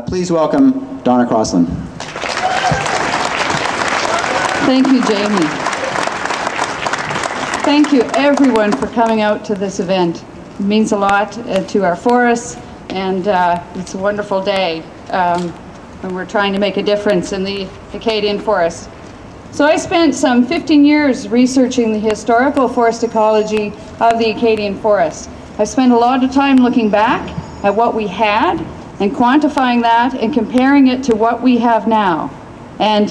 Please welcome Donna Crossland. Thank you, Jamie. Thank you, everyone, for coming out to this event. It means a lot to our forests, and it's a wonderful day when we're trying to make a difference in the Acadian forest. So I spent some 15 years researching the historical forest ecology of the Acadian forest. I spent a lot of time looking back at what we had and quantifying that and comparing it to what we have now, and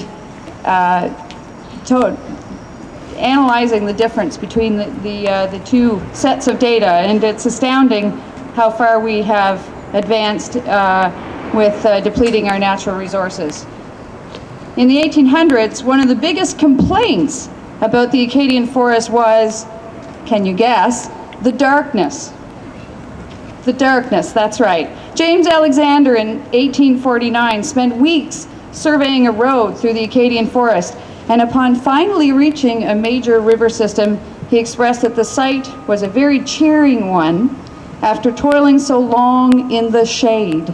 analyzing the difference between the two sets of data. And it's astounding how far we have advanced with depleting our natural resources. In the 1800s, one of the biggest complaints about the Acadian forest was, can you guess, the darkness. The darkness, that's right. James Alexander in 1849 spent weeks surveying a road through the Acadian forest, and upon finally reaching a major river system, he expressed that the site was a very cheering one after toiling so long in the shade.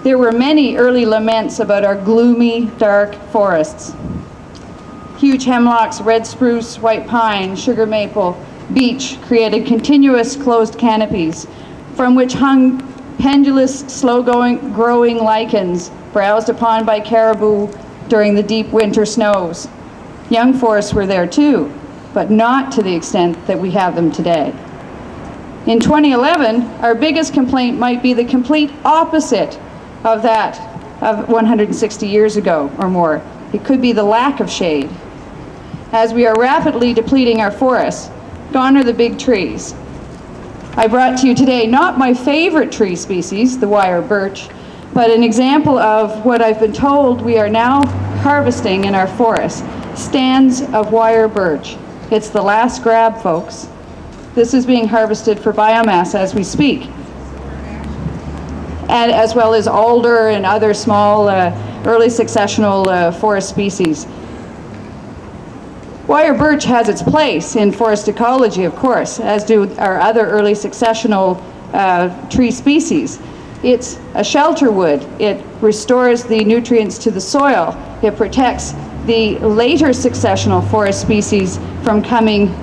There were many early laments about our gloomy, dark forests. Huge hemlocks, red spruce, white pine, sugar maple, beech created continuous closed canopies from which hung pendulous, slow-growing lichens browsed upon by caribou during the deep winter snows. Young forests were there too, but not to the extent that we have them today. In 2011, our biggest complaint might be the complete opposite of that of 160 years ago or more. It could be the lack of shade. As we are rapidly depleting our forests, gone are the big trees. I brought to you today not my favorite tree species, the wire birch, but an example of what I've been told we are now harvesting in our forests, stands of wire birch. It's the last grab, folks. This is being harvested for biomass as we speak, and as well as alder and other small early successional forest species. Wire birch has its place in forest ecology, of course, as do our other early successional tree species. It's a shelter wood. It restores the nutrients to the soil. It protects the later successional forest species from coming,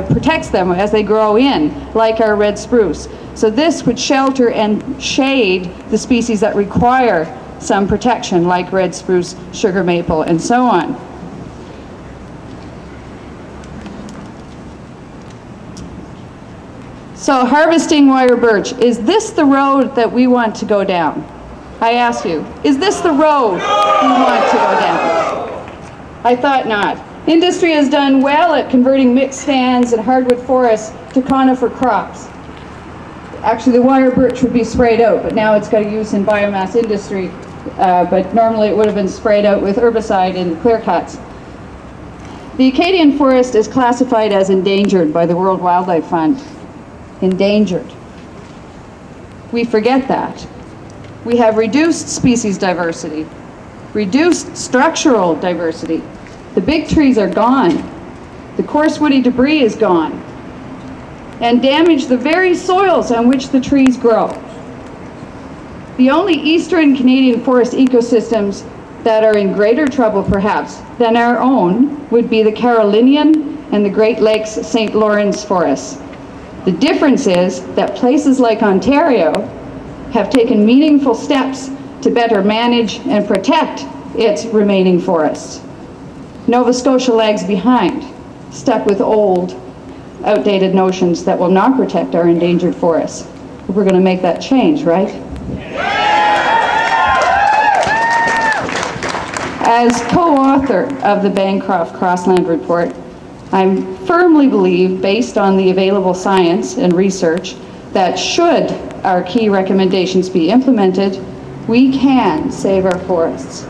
protects them as they grow in, like our red spruce. So this would shelter and shade the species that require some protection, like red spruce, sugar maple, and so on. So harvesting wire birch, is this the road that we want to go down? I ask you, is this the road we want to go down? I thought not. Industry has done well at converting mixed stands and hardwood forests to conifer crops. Actually, the wire birch would be sprayed out, but now it's got a use in biomass industry, but normally it would have been sprayed out with herbicide in clear cuts. The Acadian forest is classified as endangered by the World Wildlife Fund. Endangered. We forget that. We have reduced species diversity, reduced structural diversity. The big trees are gone. The coarse woody debris is gone, and damage the very soils on which the trees grow. The only eastern Canadian forest ecosystems that are in greater trouble, perhaps, than our own would be the Carolinian and the Great Lakes St. Lawrence forests. The difference is that places like Ontario have taken meaningful steps to better manage and protect its remaining forests. Nova Scotia lags behind, stuck with old, outdated notions that will not protect our endangered forests. We're going to make that change, right? As co-author of the Bancroft-Crossland report, I firmly believe, based on the available science and research, that should our key recommendations be implemented, we can save our forests,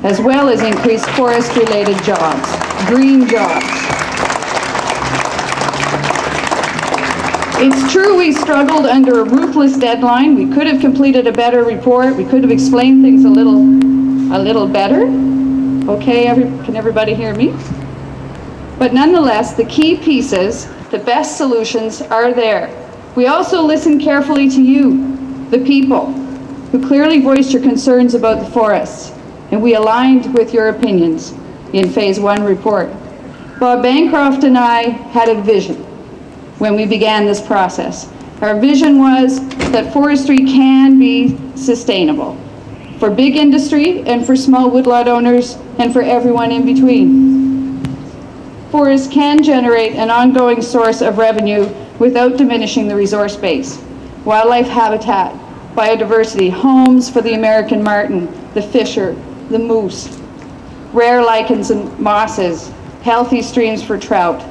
as well as increase forest-related jobs, green jobs. It's true we struggled under a ruthless deadline. We could have completed a better report. We could have explained things a little better. Okay, can everybody hear me? But nonetheless, the key pieces, the best solutions are there. We also listen carefully to you, the people. who clearly voiced your concerns about the forests, and we aligned with your opinions in Phase 1 report. Bob Bancroft and I had a vision when we began this process. Our vision was that forestry can be sustainable for big industry and for small woodlot owners and for everyone in between. Forests can generate an ongoing source of revenue without diminishing the resource base. Wildlife habitat, biodiversity, homes for the American marten, the fisher, the moose, rare lichens and mosses, healthy streams for trout,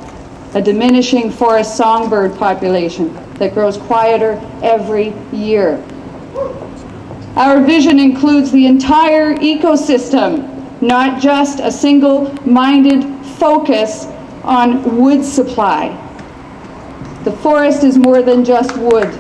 a diminishing forest songbird population that grows quieter every year. Our vision includes the entire ecosystem, not just a single-minded focus on wood supply. The forest is more than just wood.